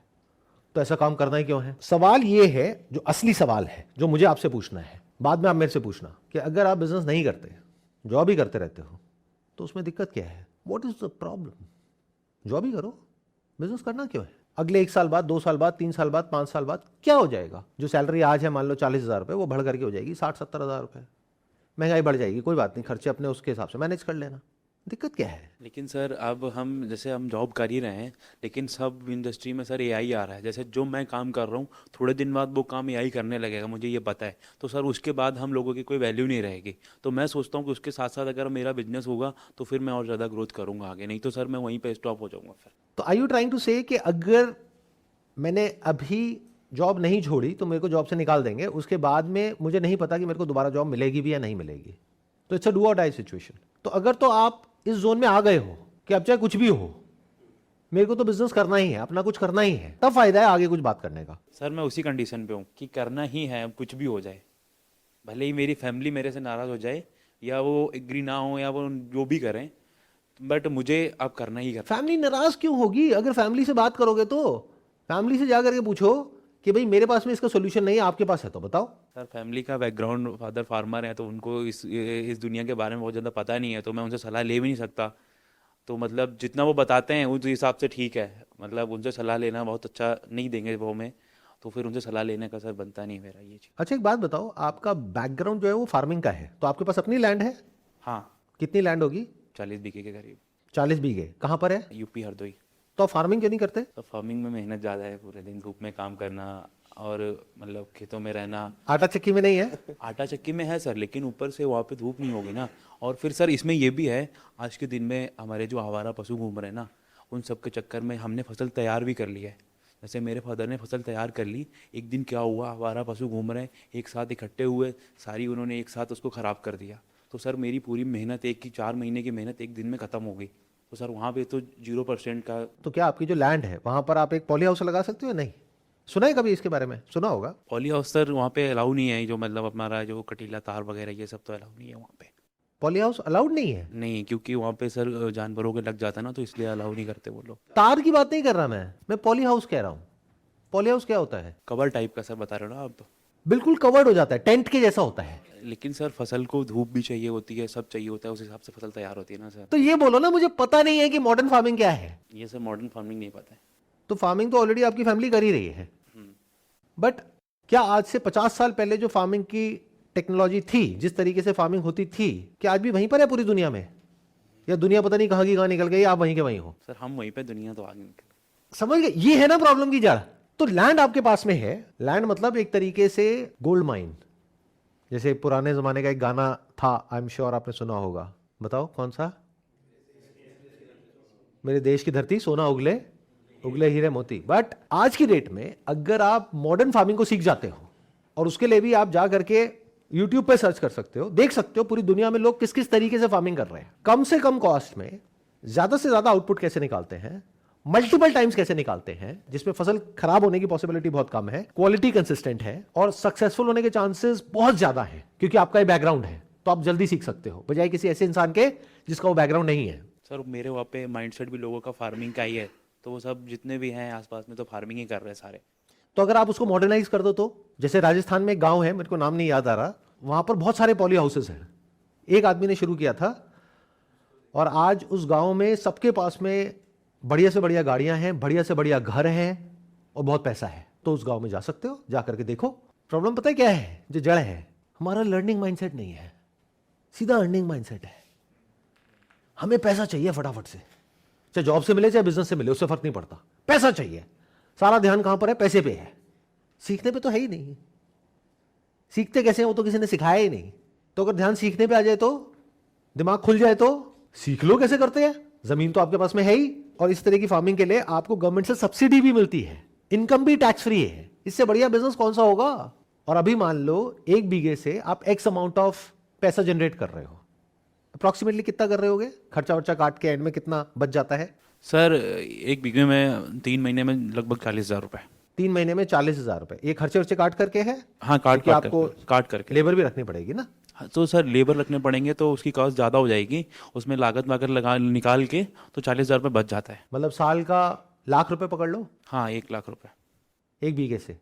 तो ऐसा काम करना ही क्यों है? सवाल ये है, जो असली सवाल है जो मुझे आपसे पूछना है, बाद में आप मेरे से पूछना, कि अगर आप बिजनेस नहीं करते, जॉब ही करते रहते हो, तो उसमें दिक्कत क्या है? What is the problem? Job ही करो, बिजनेस करना क्यों है? अगले 1 साल बाद, 2 साल बाद, 3 साल बाद, 5 साल बाद क्या हो जाएगा? जो सैलरी आज है मान लो 40,000 रुपये, वो बढ़ करके हो जाएगी 60-70 हज़ार रुपये। महंगाई बढ़ जाएगी, कोई बात नहीं, खर्चे अपने उसके हिसाब से मैनेज कर लेना, दिक्कत क्या है? लेकिन सर अब हम जैसे हम जॉब कर ही रहे हैं, लेकिन सब इंडस्ट्री में सर एआई आ रहा है। जैसे जो मैं काम कर रहा हूँ, थोड़े दिन बाद वो काम एआई करने लगेगा, मुझे ये पता है। तो सर उसके बाद हम लोगों की कोई वैल्यू नहीं रहेगी। तो मैं सोचता हूँ कि उसके साथ साथ अगर मेरा बिजनेस होगा तो फिर मैं और ज़्यादा ग्रोथ करूँगा आगे, नहीं तो सर मैं वहीं पर स्टॉप हो जाऊँगा फिर। तो आर यू ट्राइंग टू से कि अगर मैंने अभी जॉब नहीं छोड़ी तो मेरे को जॉब से निकाल देंगे, उसके बाद में मुझे नहीं पता कि मेरे को दोबारा जॉब मिलेगी भी या नहीं मिलेगी, तो इट्स अ डू और डाई सिचुएशन। तो अगर तो आप इस जोन में आ गए हो कि अब चाहे कुछ भी हो, मेरे को तो बिजनेस करना ही है, अपना कुछ करना ही है, तब फायदा है आगे कुछ बात करने का। सर मैं उसी कंडीशन पे हूँ कि करना ही है, अब कुछ भी हो जाए, भले ही मेरी फैमिली मेरे से नाराज़ हो जाए या वो एग्री ना हो या वो जो भी करें, बट मुझे अब करना ही करना। फैमिली नाराज क्यों होगी? अगर फैमिली से बात करोगे तो फैमिली से जाकर के पूछो कि भाई मेरे पास में इसका सोल्यूशन नहीं है, आपके पास है तो बताओ। सर फैमिली का बैकग्राउंड, फादर फार्मर है, तो उनको इस दुनिया के बारे में बहुत ज़्यादा पता नहीं है, तो मैं उनसे सलाह ले भी नहीं सकता। तो मतलब जितना वो बताते हैं उस हिसाब से ठीक है, मतलब उनसे सलाह लेना बहुत अच्छा नहीं देंगे वो हमें, तो फिर उनसे सलाह लेने का सर बनता नहीं मेरा ये चीज़। अच्छा एक बात बताओ, आपका बैकग्राउंड जो है वो फार्मिंग का है, तो आपके पास अपनी लैंड है? हाँ, कितनी लैंड होगी? 40 बीघे के करीब। 40 बीघे। कहाँ पर है? यूपी हरदोई। तो आप फार्मिंग क्यों नहीं करते? तो फार्मिंग में मेहनत ज़्यादा है, पूरे दिन धूप में काम करना, और मतलब खेतों में रहना। आटा चक्की में नहीं है? आटा चक्की में है सर, लेकिन ऊपर से वहाँ पे धूप नहीं होगी ना। और फिर सर इसमें ये भी है, आज के दिन में हमारे जो आवारा पशु घूम रहे हैं ना, उन सब के चक्कर में हमने फसल तैयार भी कर ली है। जैसे मेरे फादर ने फसल तैयार कर ली, एक दिन क्या हुआ, आवारा पशु घूम रहे हैं, एक साथ इकट्ठे हुए, सारी उन्होंने एक साथ उसको ख़राब कर दिया। तो सर मेरी पूरी मेहनत, एक की 4 महीने की मेहनत एक दिन में ख़त्म हो गई। तो सर वहाँ पे तो 0% का। तो क्या आपकी जो लैंड है वहां पर आप एक पॉली हाउस लगा सकते हो? नहीं सुना है कभी इसके बारे में? सुना होगा। पॉली हाउस सर वहाँ पे अलाउ नहीं है, जो मतलब हमारा जो कटीला तार वगैरह ये सब तो अलाउ नहीं है वहाँ पे। पॉली हाउस अलाउड नहीं है? नहीं, क्योंकि वहाँ पे सर जानवरों के लग जाता है ना, तो इसलिए अलाउ नहीं करते वो लोग। तार की बात नहीं कर रहा मैं पॉली हाउस कह रहा हूँ। पॉली हाउस क्या होता है? कवर टाइप का सर बता रहे हो ना आप। बिल्कुल कवर्ड हो जाता है, टेंट के जैसा होता है। लेकिन सर फसल को धूप भी चाहिए होती है, सब चाहिए होता है, उस हिसाब से फसल तैयार होती है ना सर। तो ये बोलो ना, मुझे पता नहीं है कि मॉडर्न फार्मिंग क्या है। ये सर मॉडर्न फार्मिंग नहीं पता है। तो फार्मिंग तो ऑलरेडी आपकी फैमिली कर ही रही है। बट क्या आज से 50 साल पहले जो फार्मिंग की टेक्नोलॉजी थी, जिस तरीके से फार्मिंग होती थी, क्या आज भी वहीं पर है पूरी दुनिया में? या दुनिया पता नहीं कहाँ की कहाँ निकल गई, आप वहीं के वहीं हो? सर हम वहीं पे, दुनिया तो आगे निकल। समझ गए? ये है ना प्रॉब्लम की जड़। तो लैंड आपके पास में है, लैंड मतलब एक तरीके से गोल्ड माइन। जैसे पुराने जमाने का एक गाना था, आई एम श्योर आपने सुना होगा, बताओ कौन सा? मेरे देश की धरती सोना उगले उगले हीरे मोती। बट आज की डेट में अगर आप मॉडर्न फार्मिंग को सीख जाते हो, और उसके लिए भी आप जा करके यूट्यूब पे सर्च कर सकते हो, देख सकते हो पूरी दुनिया में लोग किस किस तरीके से फार्मिंग कर रहे हैं, कम से कम कॉस्ट में ज्यादा से ज्यादा आउटपुट कैसे निकालते हैं, मल्टीपल टाइम्स कैसे निकालते हैं, जिसमें फसल खराब होने की पॉसिबिलिटी बहुत कम है, क्वालिटी कंसिस्टेंट है, और सक्सेसफुल होने के चांसेस बहुत ज्यादा है, क्योंकि आपका ये बैकग्राउंड है। तो आप जल्दी सीख सकते हो, बजाय किसी ऐसे इंसान के जिसका वो बैकग्राउंड नहीं है। सर मेरे वहाँ पे माइंडसेट भी लोगों का फार्मिंग का ही है, तो वो सब जितने भी हैं आसपास में तो फार्मिंग ही कर रहे हैं सारे। तो अगर आप उसको मॉडर्नाइज कर दो, तो जैसे राजस्थान में एक गांव है, मेरे को नाम नहीं याद आ रहा, वहां पर बहुत सारे पॉली हाउसेस हैं। एक आदमी ने शुरू किया था, और आज उस गांव में सबके पास में बढ़िया से बढ़िया गाड़ियां हैं, बढ़िया से बढ़िया घर हैं, और बहुत पैसा है। तो उस गांव में जा सकते हो, जा करके देखो। प्रॉब्लम पता है क्या है? जो जड़ है, हमारा लर्निंग माइंडसेट नहीं है, सीधा अर्निंग माइंडसेट है। हमें पैसा चाहिए फटाफट से, चाहे जॉब से मिले चाहे बिजनेस से मिले, उससे फर्क नहीं पड़ता, पैसा चाहिए। सारा ध्यान कहां पर है? पैसे पे है। सीखने पे तो है ही नहीं। सीखते कैसे हैं वो तो किसी ने सिखाया ही नहीं। तो अगर ध्यान सीखने पे आ जाए, तो दिमाग खुल जाए, तो सीख लो कैसे करते हैं। जमीन तो आपके पास में है ही, और इस तरह की फार्मिंग के लिए आपको गवर्नमेंट से सब्सिडी भी मिलती है, इनकम भी टैक्स फ्री है। इससे बढ़िया बिजनेस कौन सा होगा? और अभी मान लो 1 बीघे से आप एक्स अमाउंट ऑफ पैसा जनरेट कर रहे हो, अप्रोक्सीमेटली कितना कर रहे होगे? खर्चा वर्चा काट के एंड में कितना बच जाता है? सर 1 बीघे में 3 महीने में लगभग 40,000 रुपये। 3 महीने में 40,000 रुपए। ये खर्चे वर्चे काट करके है? हाँ, क्योंकि आपको काट करके लेबर भी रखनी पड़ेगी ना। हाँ, तो सर लेबर रखने पड़ेंगे तो उसकी कॉस्ट ज़्यादा हो जाएगी, उसमें लागत वागत लगा निकाल के तो 40,000 रुपये बच जाता है। मतलब साल का लाख रुपए पकड़ लो, हाँ 1 लाख रुपये 1 बीघे से।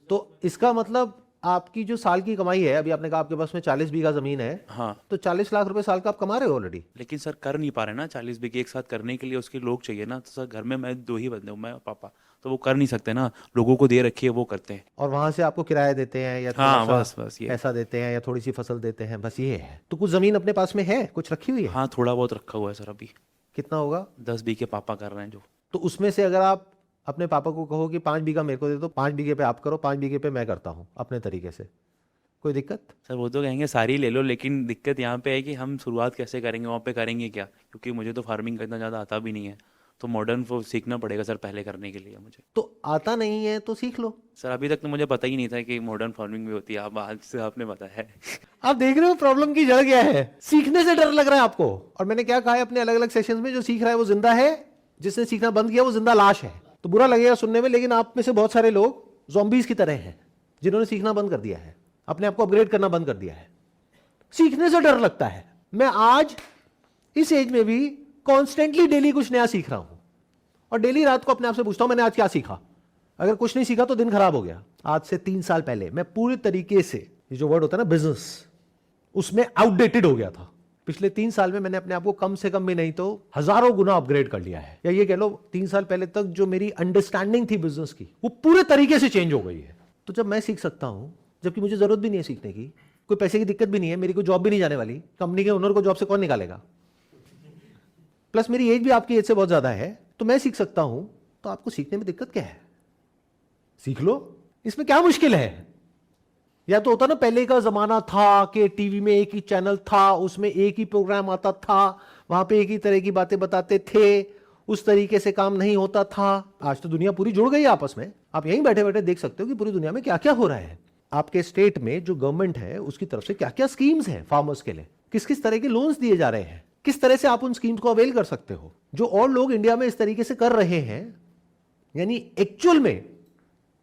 तो इसका मतलब आपकी जो साल की कमाई है, अभी आपने कहा आपके पास में 40 बीघा जमीन है, हाँ। तो 40 लाख रुपए साल का आप कमा रहे हो ऑलरेडी। लेकिन सर कर नहीं पा रहे ना 40 बीघे एक साथ करने के लिए, उसके लोग चाहिए ना। तो सर घर में मैं 2 ही बंदे हूँ, मैं और पापा, तो वो कर नहीं सकते ना, लोगों को दे रखी है वो करते हैं। और वहां से आपको किराया देते हैं, या हाँ, थोड़ा सा बस ये। पैसा देते हैं, या थोड़ी सी फसल देते हैं, बस ये है। तो कुछ जमीन अपने पास में है, कुछ रखी हुई है? हाँ थोड़ा बहुत रखा हुआ है सर अभी। कितना होगा? 10 बीघे पापा कर रहे हैं जो। तो उसमें से अगर आप अपने पापा को कहो कि 5 बीघा मेरे को दे दो, 5 बीघे पे आप करो, 5 बीघे पे मैं करता हूँ अपने तरीके से, कोई दिक्कत? सर वो तो कहेंगे सारी ले लो, लेकिन दिक्कत यहाँ पे है कि हम शुरुआत कैसे करेंगे, वहाँ पे करेंगे क्या, क्योंकि मुझे तो फार्मिंग का इतना ज़्यादा आता भी नहीं है। तो मॉडर्न वो सीखना पड़ेगा सर पहले करने के लिए मुझे। तो आता नहीं है तो सीख लो। सर अभी तक तो मुझे पता ही नहीं था कि मॉडर्न फार्मिंग भी होती है, अब आज से आपने बताया है। आप देख रहे हो प्रॉब्लम की जड़ क्या है? सीखने से डर लग रहा है आपको। और मैंने क्या कहा है अपने अलग अलग सेशंस में, जो सीख रहा है वो जिंदा है, जिसने सीखना बंद किया वो जिंदा लाश है। तो बुरा लगेगा सुनने में, लेकिन आप में से बहुत सारे लोग ज़ॉम्बीज की तरह हैं, जिन्होंने सीखना बंद कर दिया है, अपने आप को अपग्रेड करना बंद कर दिया है। सीखने से डर लगता है। मैं आज इस एज में भी कॉन्स्टेंटली डेली कुछ नया सीख रहा हूं, और डेली रात को अपने आप से पूछता हूं मैंने आज क्या सीखा। अगर कुछ नहीं सीखा तो दिन खराब हो गया। आज से 3 साल पहले मैं पूरी तरीके से, ये जो वर्ड होता है ना बिजनेस, उसमें आउटडेटेड हो गया था। पिछले 3 साल में मैंने अपने आप को कम से कम भी नहीं तो हजारों गुना अपग्रेड कर लिया है। या ये कह लो 3 साल पहले तक जो मेरी अंडरस्टैंडिंग थी बिजनेस की, वो पूरे तरीके से चेंज हो गई है। तो जब मैं सीख सकता हूं, जबकि मुझे जरूरत भी नहीं है सीखने की, कोई पैसे की दिक्कत भी नहीं है, मेरी कोई जॉब भी नहीं जाने वाली, कंपनी के ओनर को जॉब से कौन निकालेगा, प्लस मेरी एज भी आपकी एज से बहुत ज्यादा है, तो मैं सीख सकता हूं, तो आपको सीखने में दिक्कत क्या है? सीख लो, इसमें क्या मुश्किल है। या तो होता ना, पहले का जमाना था कि टीवी में एक ही चैनल था, उसमें एक ही प्रोग्राम आता था, वहां पे एक ही तरह की बातें बताते थे, उस तरीके से काम नहीं होता था। आज तो दुनिया पूरी जुड़ गई आपस में। आप यहीं बैठे बैठे देख सकते हो कि पूरी दुनिया में क्या क्या हो रहा है। आपके स्टेट में जो गवर्नमेंट है उसकी तरफ से क्या क्या स्कीम्स हैं फार्मर्स के लिए, किस किस तरह के लोन्स दिए जा रहे हैं, किस तरह से आप उन स्कीम्स को अवेल कर सकते हो। जो और लोग इंडिया में इस तरीके से कर रहे हैं, यानी एक्चुअल में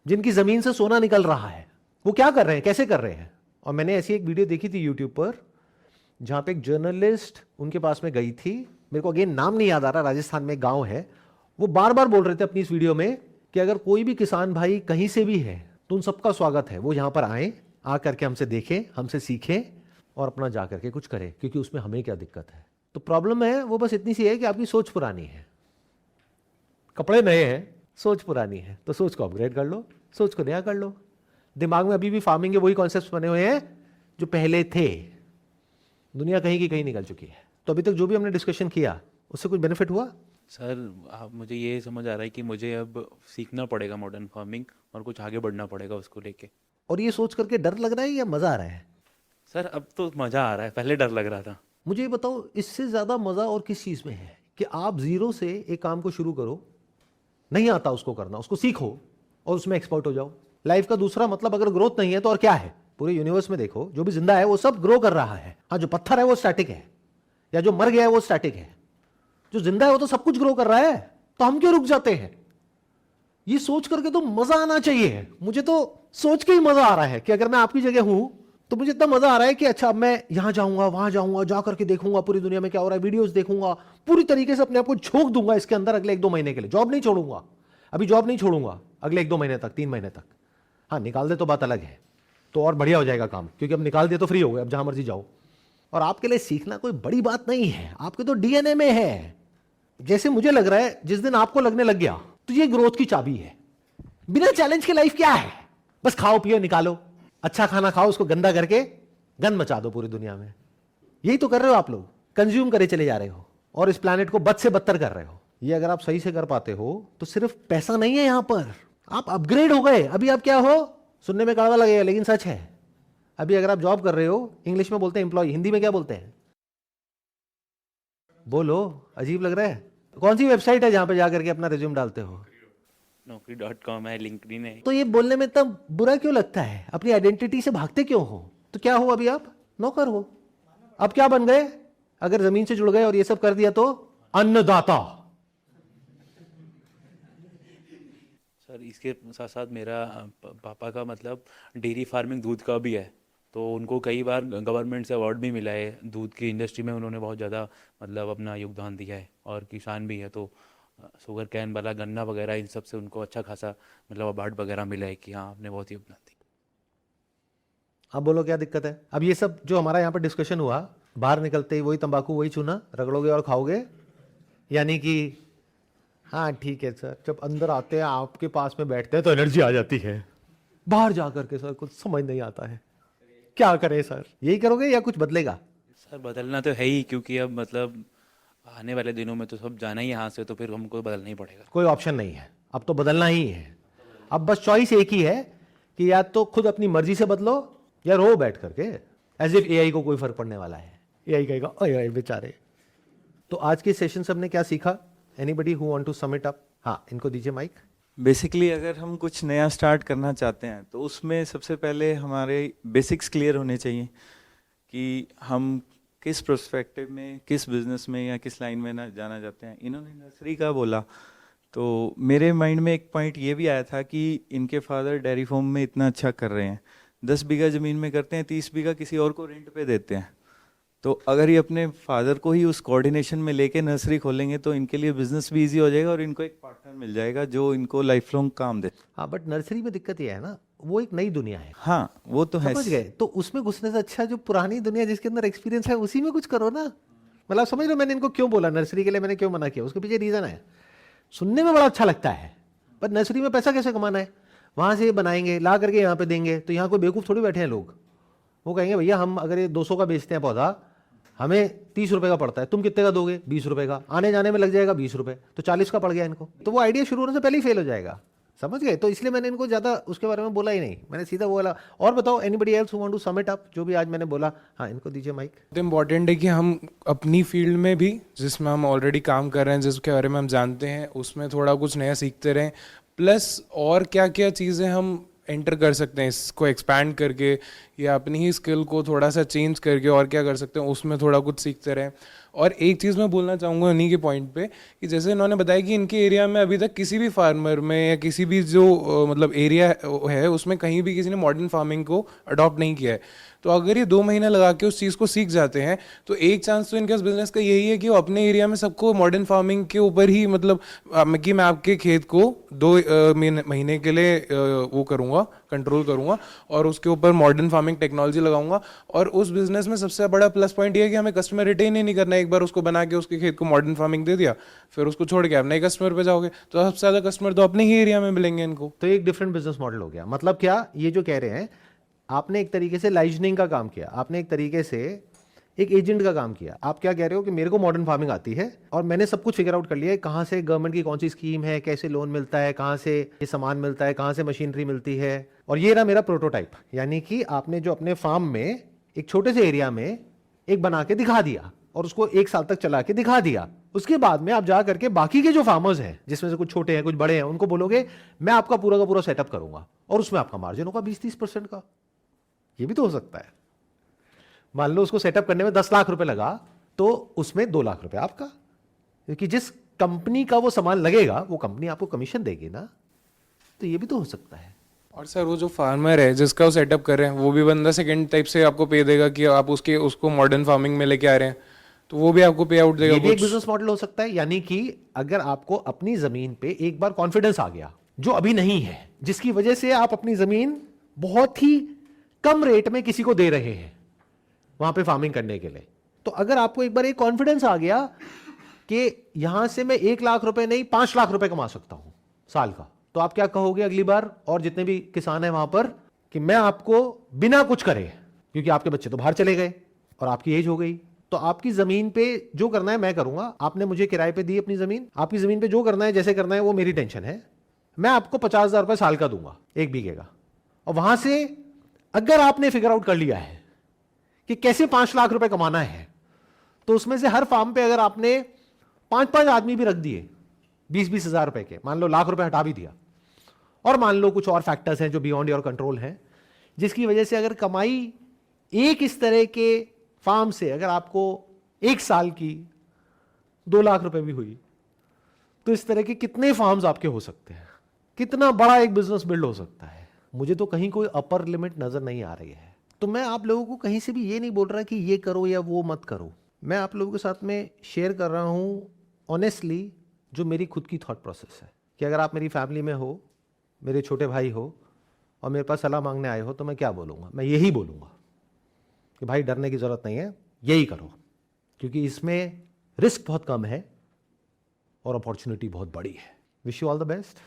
जिनकी जमीन से सोना निकल रहा है, वो क्या कर रहे हैं, कैसे कर रहे हैं। और मैंने ऐसी एक वीडियो देखी थी यूट्यूब पर, जहां पे एक जर्नलिस्ट उनके पास में गई थी, मेरे को अगेन नाम नहीं याद आ रहा, राजस्थान में गांव है। वो बार बार बोल रहे थे अपनी इस वीडियो में कि अगर कोई भी किसान भाई कहीं से भी है तो उन सबका स्वागत है, वो यहां पर आए, आ करके हमसे देखें, हमसे सीखें और अपना जा करके कुछ करें, क्योंकि उसमें हमें क्या दिक्कत है। तो प्रॉब्लम है वो बस इतनी सी है कि आपकी सोच पुरानी है, कपड़े नए हैं, सोच पुरानी है। तो सोच को अपग्रेड कर लो, सोच को नया कर लो। दिमाग में अभी भी फार्मिंग के वही कॉन्सेप्ट्स बने हुए हैं जो पहले थे। दुनिया कहीं की कहीं निकल चुकी है। तो अभी तक जो भी हमने डिस्कशन किया उससे कुछ बेनिफिट हुआ? सर आप मुझे ये समझ आ रहा है कि मुझे अब सीखना पड़ेगा मॉडर्न फार्मिंग और कुछ आगे बढ़ना पड़ेगा उसको लेके। और ये सोच करके डर लग रहा है या मजा आ रहा है? सर अब तो मज़ा आ रहा है, पहले डर लग रहा था। मुझे ये बताओ, इससे ज्यादा मजा और किस चीज में है कि आप जीरो से एक काम को शुरू करो, नहीं आता उसको करना, उसको सीखो और उसमें एक्सपर्ट हो जाओ। लाइफ का दूसरा मतलब अगर ग्रोथ नहीं है तो और क्या है? पूरे यूनिवर्स में देखो, जो भी जिंदा है वो सब ग्रो कर रहा है। हाँ, जो पत्थर है वो स्टैटिक है, या जो मर गया है वो स्टैटिक है। जो जिंदा है वो तो सब कुछ ग्रो कर रहा है, तो हम क्यों रुक जाते हैं? ये सोच करके तो मजा आना चाहिए। मुझे तो सोच के ही मजा आ रहा है कि अगर मैं आपकी जगह हूं तो मुझे इतना मजा आ रहा है कि अच्छा, अब मैं यहां जाऊंगा, वहां जाऊंगा, जा करके देखूंगा पूरी दुनिया में क्या हो रहा है, वीडियोस देखूंगा, पूरी तरीके से अपने आप को झोंक दूंगा इसके अंदर अगले 1-2 महीने के लिए। जॉब नहीं छोड़ूंगा, अभी जॉब नहीं छोड़ूंगा अगले 1-2 महीने तक, 3 महीने तक। हाँ, निकाल दे तो बात अलग है, तो और बढ़िया हो जाएगा काम, क्योंकि अब निकाल दे तो फ्री हो गए, अब जहां मर्जी जाओ। और आपके लिए सीखना कोई बड़ी बात नहीं है, आपके तो डीएनए में है। जैसे मुझे लग रहा है जिस दिन आपको लगने लग गया तो ये ग्रोथ की चाबी है। बिना चैलेंज के लाइफ क्या है? बस खाओ पियो निकालो, अच्छा खाना खाओ, उसको गंदा करके गंद मचा दो पूरी दुनिया में। यही तो कर रहे हो आप लोग, कंज्यूम करे चले जा रहे हो और इस प्लैनेट को बद से बदतर कर रहे हो। ये अगर आप सही से कर पाते हो तो सिर्फ पैसा नहीं है, यहां पर आप अपग्रेड हो गए। अभी आप क्या हो, सुनने में कड़वा लगेगा लेकिन सच है। अभी अगर आप जॉब कर रहे हो, इंग्लिश में बोलते हैं एम्प्लॉय, हिंदी में क्या बोलते हैं? बोलो, अजीब लग रहा है। कौन सी वेबसाइट है जहां पे जाकर के अपना रिज्यूम डालते हो? Naukri.com है, लिंक्डइन है। तो ये बोलने में इतना बुरा क्यों लगता है? अपनी आइडेंटिटी से भागते क्यों हो? तो क्या हो, अभी आप नौकर हो। अब क्या बन गए? अगर जमीन से जुड़ गए और ये सब कर दिया तो अन्नदाता। सर इसके साथ साथ मेरा पापा का मतलब डेयरी फार्मिंग दूध का भी है, तो उनको कई बार गवर्नमेंट से अवार्ड भी मिला है। दूध की इंडस्ट्री में उन्होंने बहुत ज़्यादा मतलब अपना योगदान दिया है, और किसान भी है, तो शुगर कैन वाला गन्ना वगैरह इन सब से उनको अच्छा खासा मतलब अवार्ड वगैरह मिला है कि हाँ आपने बहुत योगदान दिया। अब बोलो क्या दिक्कत है? अब ये सब जो हमारा यहाँ पर डिस्कशन हुआ, बाहर निकलते ही वही तंबाकू वही चूना रगड़ोगे और खाओगे, यानी कि हाँ ठीक है सर, जब अंदर आते हैं आपके पास में बैठते हैं तो एनर्जी आ जाती है, बाहर जाकर के सर कुछ समझ नहीं आता है, क्या करें सर? यही करोगे या कुछ बदलेगा? सर बदलना तो है ही, क्योंकि अब मतलब आने वाले दिनों में तो सब जाना ही यहाँ से, तो फिर हमको बदलना ही पड़ेगा। कोई ऑप्शन नहीं है, अब तो बदलना ही है। अब बस चॉइस एक ही है कि या तो खुद अपनी मर्जी से बदलो या रो बैठ करके, एज इफ एआई को कोई फर्क पड़ने वाला है। एआई कहेगा ओए बेचारे। तो आज के सेशन से हमने क्या सीखा? Anybody who want to sum it up? हाँ, इनको दीजिए माइक। बेसिकली अगर हम कुछ नया स्टार्ट करना चाहते हैं तो उसमें सबसे पहले हमारे बेसिक्स क्लियर होने चाहिए कि हम किस प्रोस्पेक्टिव में, किस बिजनेस में या किस लाइन में ना जाना चाहते हैं। इन्होंने नर्सरी का बोला तो मेरे माइंड में एक पॉइंट ये भी आया था कि इनके फादर डेयरी फार्म में इतना अच्छा कर रहे हैं, 10 बीघा ज़मीन में करते हैं, 30 बीघा किसी और को रेंट पे देते हैं। तो अगर ये अपने फादर को ही उस कोऑर्डिनेशन में लेके नर्सरी खोलेंगे तो इनके लिए बिजनेस भी इजी हो जाएगा और इनको एक पार्टनर मिल जाएगा जो इनको लाइफ लॉन्ग काम दे। हाँ, बट नर्सरी में दिक्कत ये है ना, वो एक नई दुनिया है। हाँ वो तो है। समझ गए? तो उसमें घुसने से अच्छा जो पुरानी दुनिया जिसके अंदर एक्सपीरियंस है उसी में कुछ करो ना। मतलब समझ लो मैंने इनको क्यों बोला नर्सरी के लिए, मैंने क्यों मना किया, उसके पीछे रीजन है। सुनने में बड़ा अच्छा लगता है, पर नर्सरी में पैसा कैसे कमाना है? वहां से बनाएंगे, ला करके यहाँ पे देंगे, तो यहाँ कोई बेवकूफ़ थोड़ी बैठे हैं लोग। वो कहेंगे भैया हम अगर ये 200 का बेचते हैं पौधा, हमें 30 रुपए का पड़ता है, तुम कितने का दोगे? 20 रुपए का। आने जाने में लग जाएगा 20 रुपए, तो 40 का पड़ गया इनको। तो वो आइडिया शुरू होने से पहले ही फेल हो जाएगा। समझ गए? तो इसलिए मैंने इनको ज़्यादा उसके बारे में बोला ही नहीं, मैंने सीधा बोला। और बताओ anybody else who want to sum it up, जो भी आज मैंने बोला। हाँ, इनको दीजिए माइक। बहुत इम्पॉर्टेंट है कि हम अपनी फील्ड में भी, जिसमें हम ऑलरेडी काम कर रहे हैं, जिसके बारे में हम जानते हैं, उसमें थोड़ा कुछ नया सीखते रहें। प्लस और क्या क्या चीज़ें हम एंटर कर सकते हैं इसको एक्सपैंड करके, या अपनी ही स्किल को थोड़ा सा चेंज करके और क्या कर सकते हैं, उसमें थोड़ा कुछ सीखते रहें। और एक चीज़ मैं बोलना चाहूँगा उन्हीं के पॉइंट पे, कि जैसे इन्होंने बताया कि इनके एरिया में अभी तक किसी भी फार्मर में या किसी भी जो मतलब एरिया है उसमें कहीं भी किसी ने मॉडर्न फार्मिंग को अडॉप्ट नहीं किया है। तो अगर ये 2 महीने लगा के उस चीज़ को सीख जाते हैं तो एक चांस तो इनके इस बिजनेस का यही है कि वो अपने एरिया में सबको मॉडर्न फार्मिंग के ऊपर ही, मतलब कि मैं आपके खेत को 2 महीने के लिए वो करूँगा, कंट्रोल करूँगा और उसके ऊपर मॉडर्न फार्मिंग टेक्नोलॉजी लगाऊंगा। और उस बिजनेस में सबसे बड़ा प्लस पॉइंट ये है कि हमें कस्टमर रिटेन ही नहीं करना है। एक बार उसको बना के उसके खेत को मॉडर्न फार्मिंग दे दिया, फिर उसको छोड़ के आप नए कस्टमर पे जाओगे तो सबसे ज़्यादा कस्टमर तो अपने ही एरिया में मिलेंगे इनको। तो एक डिफरेंट बिजनेस मॉडल हो गया। मतलब क्या, ये जो कह रहे हैं, आपने एक तरीके से लाइजनिंग का काम किया, आपने एक तरीके से एक एजेंट का काम किया। आप क्या कह रहे हो कि मेरे को मॉडर्न फार्मिंग आती है और मैंने सब कुछ फिगर आउट कर लिया है, कहाँ से गवर्नमेंट की कौन सी स्कीम है, कैसे लोन मिलता है, कहाँ से ये सामान मिलता है, कहाँ से मशीनरी मिलती है। और ये रहा मेरा प्रोटोटाइप, यानी कि आपने जो अपने फार्म में एक छोटे से एरिया में एक बना के दिखा दिया और उसको 1 साल तक चला के दिखा दिया। उसके बाद में आप जा करके बाकी के जो फार्मर्स हैं, जिसमें से कुछ छोटे हैं कुछ बड़े हैं, उनको बोलोगे मैं आपका पूरा का पूरा सेटअप करूंगा और उसमें आपका मार्जिन होगा 20-30% का। ये भी तो हो सकता है। मान लो उसको सेटअप करने में 10 लाख रुपए लगा तो उसमें 2 लाख रुपए आपका, क्योंकि जिस कंपनी का वो सामान लगेगा वो कंपनी आपको कमीशन देगी ना। तो ये भी तो हो सकता है। और सर वो जो फार्मर है जिसका वो सेटअप कर रहे हैं, वो भी बंदा सेकंड टाइप से आपको पे देगा कि आप उसको मॉडर्न फार्मिंग में लेके आ रहे हैं, तो वो भी आपको पे आउट देगा। ये भी एक बिजनेस मॉडल हो सकता है। यानी कि अगर आपको अपनी जमीन पे एक बार कॉन्फिडेंस आ गया, जो अभी नहीं है, जिसकी वजह से आप अपनी जमीन बहुत ही कम रेट में किसी को दे रहे हैं वहां पे फार्मिंग करने के लिए, तो अगर आपको एक बार एक कॉन्फिडेंस आ गया कि यहां से मैं 1 लाख रुपए नहीं 5 लाख रुपए कमा सकता हूं साल का, तो आप क्या कहोगे अगली बार, और जितने भी किसान हैं वहां पर, कि मैं आपको बिना कुछ करे, क्योंकि आपके बच्चे तो बाहर चले गए और आपकी एज हो गई, तो आपकी जमीन पे जो करना है मैं करूंगा। आपने मुझे किराए पे दी अपनी जमीन, आपकी जमीन पे जो करना है जैसे करना है वो मेरी टेंशन है। मैं आपको 50,000 रुपए साल का दूंगा 1 बीघे का। और वहां से अगर आपने फिगर आउट कर लिया है कि कैसे 5 लाख रुपए कमाना है, तो उसमें से हर फार्म पे अगर आपने 5-5 आदमी भी रख दिए 20-20 हजार रुपए के, मान लो लाख रुपए हटा भी दिया, और मान लो कुछ और फैक्टर्स हैं जो बियॉन्ड योर कंट्रोल हैं, जिसकी वजह से अगर कमाई एक इस तरह के फार्म से अगर आपको 1 साल की 2 लाख रुपए भी हुई, तो इस तरह के कितने फार्म्स आपके हो सकते हैं, कितना बड़ा एक बिजनेस बिल्ड हो सकता है। मुझे तो कहीं कोई अपर लिमिट नजर नहीं आ रही है। तो मैं आप लोगों को कहीं से भी ये नहीं बोल रहा कि ये करो या वो मत करो। मैं आप लोगों के साथ में शेयर कर रहा हूं ऑनेस्टली जो मेरी खुद की थॉट प्रोसेस है, कि अगर आप मेरी फैमिली में हो, मेरे छोटे भाई हो और मेरे पास सलाह मांगने आए हो, तो मैं क्या बोलूँगा? मैं यही बोलूँगा कि भाई डरने की ज़रूरत नहीं है, यही करो, क्योंकि इसमें रिस्क बहुत कम है और अपॉर्चुनिटी बहुत बड़ी है। Wish you all the best.